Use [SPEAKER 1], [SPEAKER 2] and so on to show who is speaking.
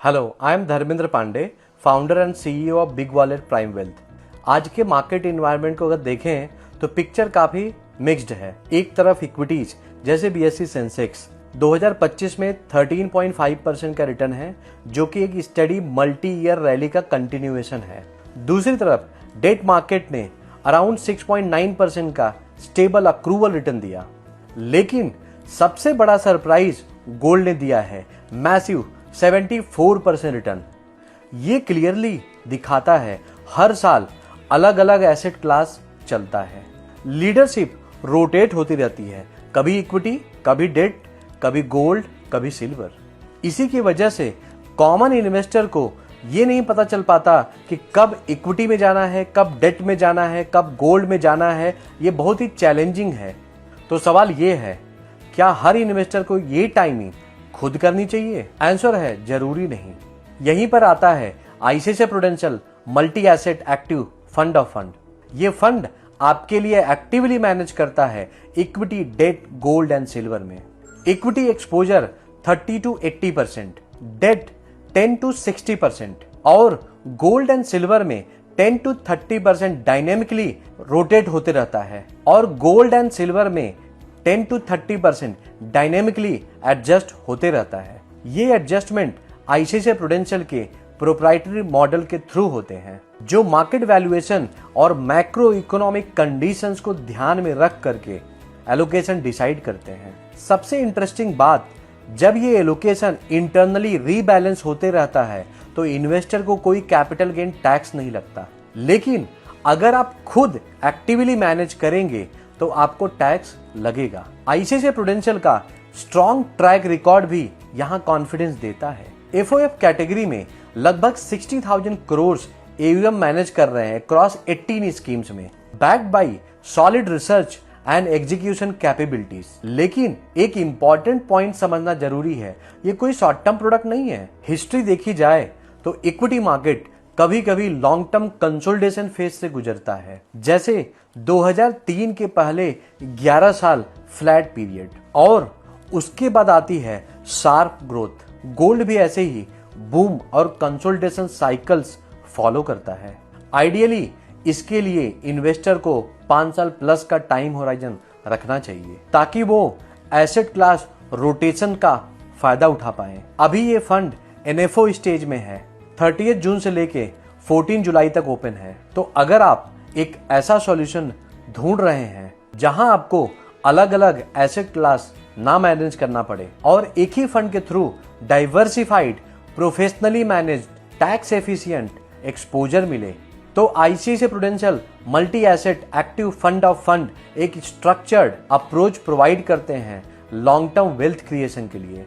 [SPEAKER 1] Hello, I am Dharmendra Pandey, founder and CEO of big wallet prime wealth. आज के market environment को अगर देखें तो पिक्चर काफी मिक्स्ड है। एक तरफ इक्विटीज जैसे बीएसई सेंसेक्स 2025 में 13.5% का रिटर्न है, जो कि एक स्टडी मल्टी ईयर रैली का कंटिन्यूएशन है। दूसरी तरफ डेट मार्केट ने अराउंड 6.9% का स्टेबल अक्रूवल रिटर्न दिया। लेकिन सबसे बड़ा सरप्राइज गोल्ड ने दिया है, मैसिव 74% रिटर्न। ये क्लियरली दिखाता है हर साल अलग अलग एसेट क्लास चलता है। लीडरशिप रोटेट होती रहती है, कभी इक्विटी, कभी डेट, कभी गोल्ड, कभी सिल्वर। इसी की वजह से कॉमन इन्वेस्टर को ये नहीं पता चल पाता कि कब इक्विटी में जाना है, कब डेट में जाना है, कब गोल्ड में जाना है। ये बहुत ही चैलेंजिंग है। तो सवाल ये है, क्या हर इन्वेस्टर को ये टाइमिंग खुद करनी चाहिए? आंसर है जरूरी नहीं। यहीं पर आता है ICICI Prudential multi asset active fund of fund. ये फंड आपके लिए एक्टिवली मैनेज करता है equity, debt, gold and silver में। Equity exposure 30 to 80%, debt 10 to 60% और गोल्ड एंड सिल्वर में 10 to 30% डायनेमिकली रोटेट होते रहता है और गोल्ड एंड सिल्वर में 10 to 30% डायनेमिकली एडजस्ट होते रहता है। ये एडजस्टमेंट आईसीआईसीआई प्रूडेंशियल के प्रोप्राइटरी मॉडल के थ्रू होते हैं, जो मार्केट वैल्यूएशन और मैक्रो इकोनॉमिक कंडीशंस को ध्यान में रख करके एलोकेशन डिसाइड करते हैं। सबसे इंटरेस्टिंग बात, जब ये एलोकेशन इंटरनली रीबैलेंस होते रहता है तो इन्वेस्टर को कोई कैपिटल गेन टैक्स नहीं लगता। लेकिन अगर आप खुद एक्टिवली मैनेज करेंगे तो आपको टैक्स लगेगा। आईसीआईसीआई प्रूडेंशियल का स्ट्रॉन्ग ट्रैक रिकॉर्ड भी यहाँ कॉन्फिडेंस देता है। एफओएफ कैटेगरी में लगभग 60,000 करोड़ एयूएम मैनेज कर रहे हैं क्रॉस 18 स्कीम्स में, backed by solid research and execution capabilities. लेकिन एक इंपॉर्टेंट पॉइंट समझना जरूरी है, ये कोई शॉर्ट टर्म प्रोडक्ट नहीं है। हिस्ट्री देखी जाए तो इक्विटी मार्केट कभी कभी लॉन्ग टर्म कंसोलिडेशन फेज से गुजरता है, जैसे 2003 के पहले 11 साल फ्लैट पीरियड और उसके बाद आती है शार्प ग्रोथ। गोल्ड भी ऐसे ही बूम और कंसोलिडेशन साइकिल्स फॉलो करता है। आइडियली इसके लिए इन्वेस्टर को 5 साल प्लस का टाइम होराइजन रखना चाहिए, ताकि वो एसेट क्लास रोटेशन का फायदा उठा पाए। अभी ये फंड एनएफओ स्टेज में है, 30 जून से लेके 14 जुलाई तक ओपन है। तो अगर आप एक ऐसा सॉल्यूशन ढूंढ रहे हैं जहां आपको अलग अलग एसेट क्लास ना मैनेज करना पड़े और एक ही फंड के through diversified, professionally managed, tax efficient exposure मिले, तो ICICI Prudential multi asset active fund of fund एक स्ट्रक्चर्ड अप्रोच प्रोवाइड करते हैं लॉन्ग टर्म वेल्थ क्रिएशन के लिए।